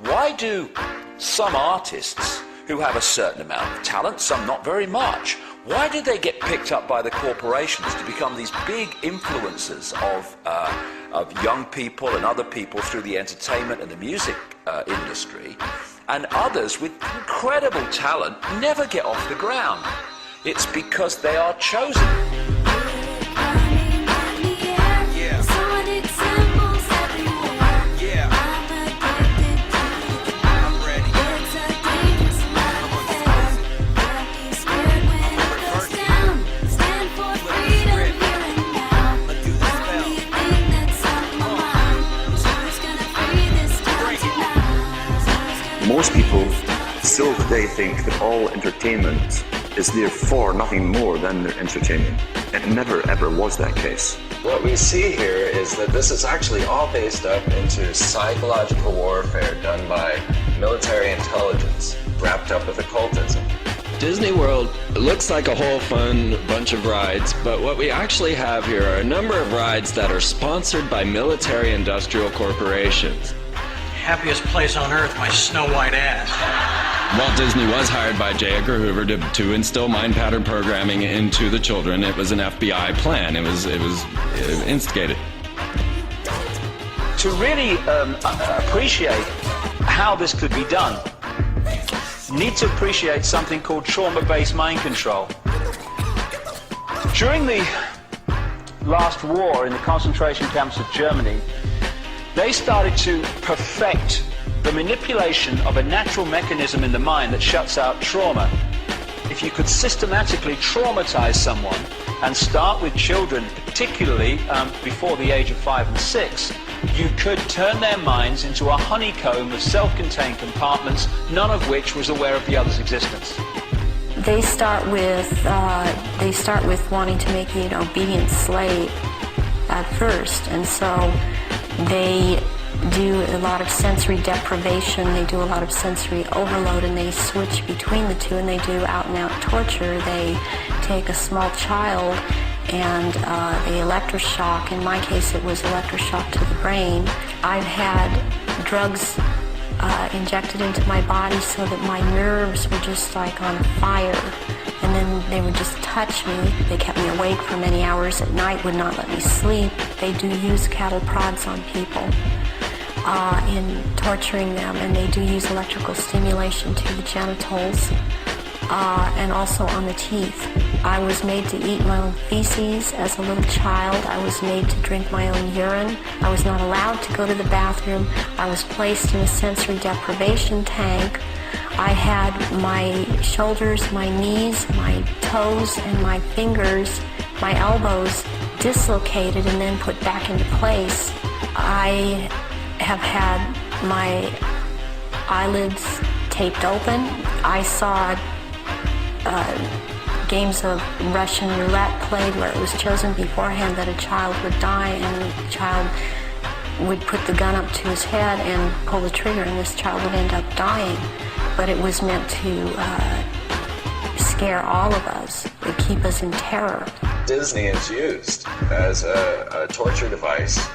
Why do some artists who have a certain amount of talent, some not very much, why do they get picked up by the corporations to become these big influencers of young people and other people through the entertainment and the music industry, and others with incredible talent never get off the ground? It's because they are chosen. Most people still today think that all entertainment is therefore nothing more than their entertainment. It never ever was that case. What we see here is that this is actually all based up into psychological warfare done by military intelligence wrapped up with occultism. Disney World looks like a whole fun bunch of rides, but what we actually have here are a number of rides that are sponsored by military industrial corporations. Happiest place on earth, my snow white ass. Walt Disney was hired by J. Edgar Hoover to instill mind pattern programming into the children. It was an FBI plan. It was instigated. To really appreciate how this could be done, you need to appreciate something called trauma-based mind control. During the last war in the concentration camps of Germany, they started to perfect the manipulation of a natural mechanism in the mind that shuts out trauma. If you could systematically traumatize someone and start with children, particularly before the age of 5 and 6, you could turn their minds into a honeycomb of self-contained compartments, none of which was aware of the other's existence. They start with wanting to make you an obedient slave at first, and so they do a lot of sensory deprivation, they do a lot of sensory overload, and they switch between the two, and they do out-and-out torture. They take a small child and they electroshock. In my case, it was electroshock to the brain. I've had drugs injected into my body so that my nerves were just like on fire, and then they would just touch me. They kept me awake for many hours at night, would not let me sleep. They do use cattle prods on people in torturing them, and they do use electrical stimulation to the genitals and also on the teeth. I was made to eat my own feces as a little child. I was made to drink my own urine. I was not allowed to go to the bathroom. I was placed in a sensory deprivation tank. I had my shoulders, my knees, my toes, and my fingers, my elbows dislocated and then put back into place. I have had my eyelids taped open. I saw games of Russian roulette played where it was chosen beforehand that a child would die, and the child would put the gun up to his head and pull the trigger, and this child would end up dying. But it was meant to scare all of us, to keep us in terror. Disney is used as a torture device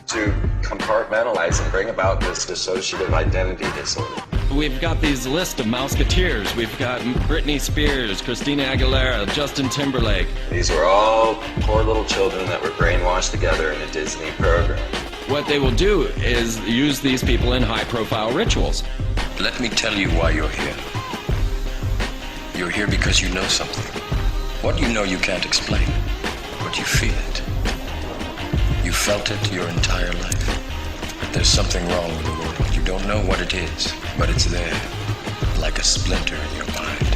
to compartmentalize and bring about this dissociative identity disorder. We've got these list of Mouseketeers. We've got Britney Spears, Christina Aguilera, Justin Timberlake. These were all poor little children that were brainwashed together in a Disney program. What they will do is use these people in high-profile rituals. Let me tell you why you're here. You're here because you know something. What you know you can't explain, but you feel it. You felt it your entire life. But there's something wrong with the world. You don't know what it is, but it's there, like a splinter in your mind,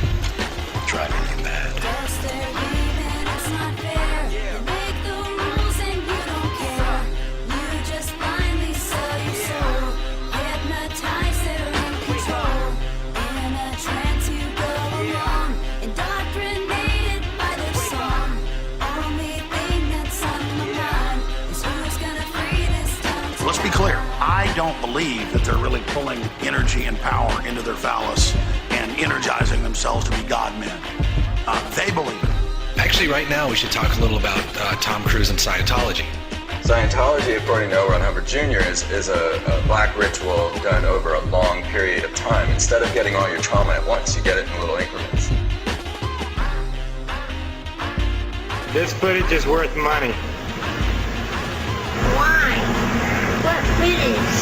driving you mad. Let's be clear, I don't believe that they're really pulling energy and power into their phallus and energizing themselves to be God-men. They believe it. Actually, right now we should talk a little about Tom Cruise and Scientology. Scientology, according to L. Ron Hubbard Jr., is a black ritual done over a long period of time. Instead of getting all your trauma at once, you get it in little increments. This footage is worth money. Why? What footage?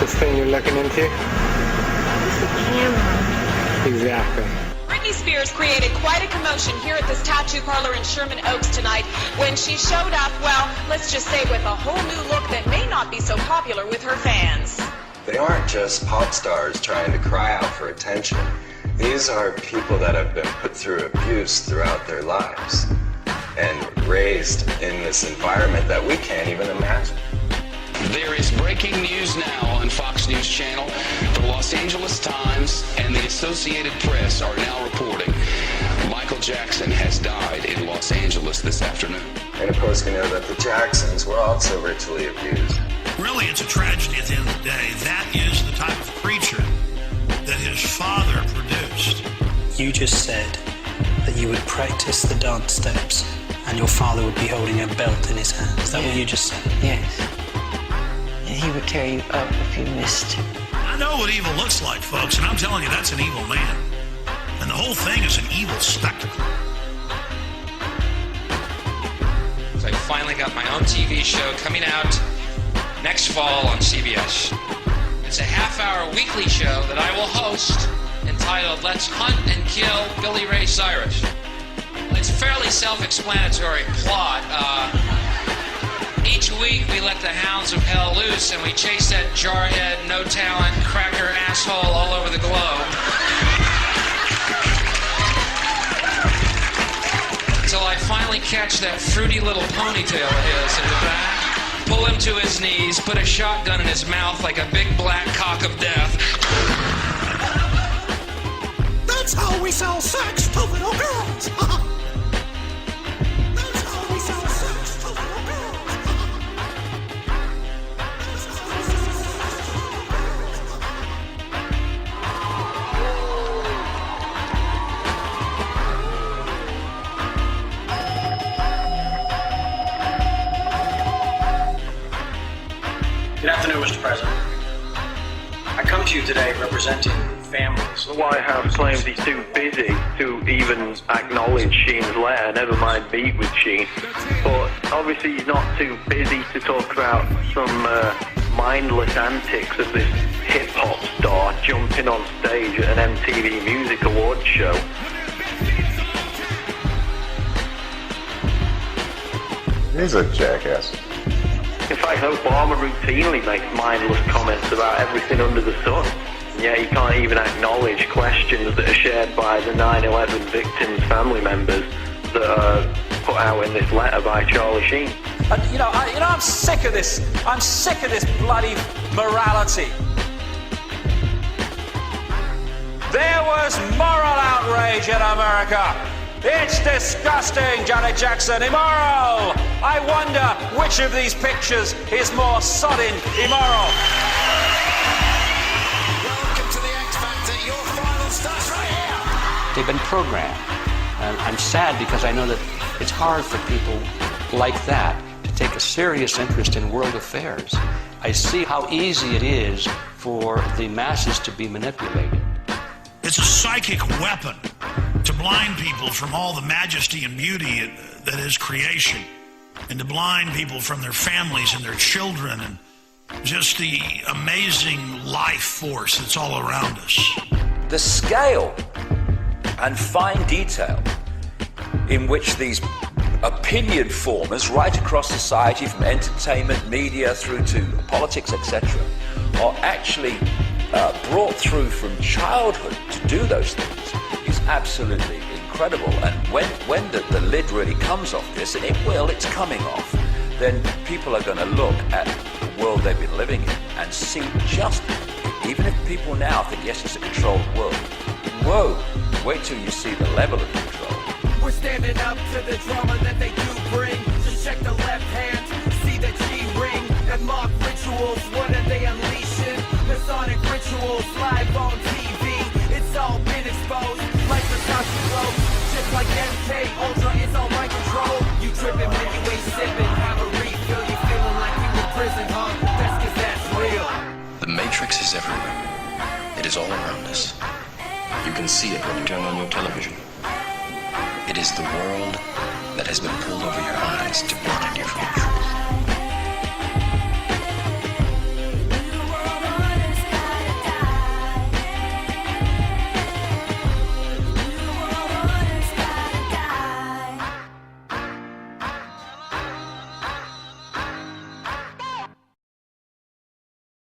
This thing you're looking into? It's a camera. Exactly. Britney Spears created quite a commotion here at this tattoo parlor in Sherman Oaks tonight when she showed up, well, let's just say with a whole new look that may not be so popular with her fans. They aren't just pop stars trying to cry out for attention. These are people that have been put through abuse throughout their lives and raised in this environment that we can't even imagine. There is breaking news now on Fox News Channel. The Los Angeles Times and the Associated Press are now reporting Michael Jackson has died in Los Angeles this afternoon. And of course, we know that the Jacksons were also ritually abused. Really, it's a tragedy at the end of the day. That is the type of creature that his father produced. You just said that you would practice the dance steps and your father would be holding a belt in his hand. Is that what you just said? Yes. And he would tear you up if you missed. I know what evil looks like, folks, and I'm telling you, that's an evil man. And the whole thing is an evil spectacle. So I finally got my own TV show coming out next fall on CBS. It's a half-hour weekly show that I will host entitled Let's Hunt and Kill Billy Ray Cyrus. It's a fairly self-explanatory plot. Each week we let the hounds of hell loose and we chase that jarhead, no-talent, cracker asshole all over the globe. Until I finally catch that fruity little ponytail of his in the back. Pull him to his knees, put a shotgun in his mouth like a big black cock of death. That's how we sell sex to little girls. That's how we sell sex to little girls. Good afternoon, Mr. President. I come to you today representing families. The White House claims he's too busy to even acknowledge Sheen's letter, never mind meet with Sheen. But obviously he's not too busy to talk about some mindless antics of this hip-hop star jumping on stage at an MTV Music Awards show. He's a jackass. In fact, Obama routinely makes mindless comments about everything under the sun. Yeah, he can't even acknowledge questions that are shared by the 9/11 victims' family members that are put out in this letter by Charlie Sheen. I'm sick of this. I'm sick of this bloody morality. There was moral outrage in America. It's disgusting, Janet Jackson. Immoral. I wonder which of these pictures is more sodding immoral. Welcome to the X Factor. Your final starts right here. They've been programmed. And I'm sad because I know that it's hard for people like that to take a serious interest in world affairs. I see how easy it is for the masses to be manipulated. It's a psychic weapon to blind people from all the majesty and beauty that is creation, and to blind people from their families and their children and just the amazing life force that's all around us. The scale and fine detail in which these opinion formers right across society, from entertainment, media through to politics, etc., are actually brought through from childhood to do those things is absolutely incredible. And when the lid really comes off this, and it's coming off, then people are going to look at the world they've been living in and see just, even if people now think, yes, it's a controlled world, whoa, wait till you see the level of control. We're standing up to the drama that they do bring. Just check the left hand, see the G-ring and mock rituals. What are they unleashing? Masonic rituals live on TV. It's all been exposed like the Sashi Road. Just like MK Ultra is on my control. You tripping when you ain't sipping. Matrix is everywhere. It is all around us. You can see it when you turn on your television. It is the world that has been pulled over your eyes to blind you from the truth.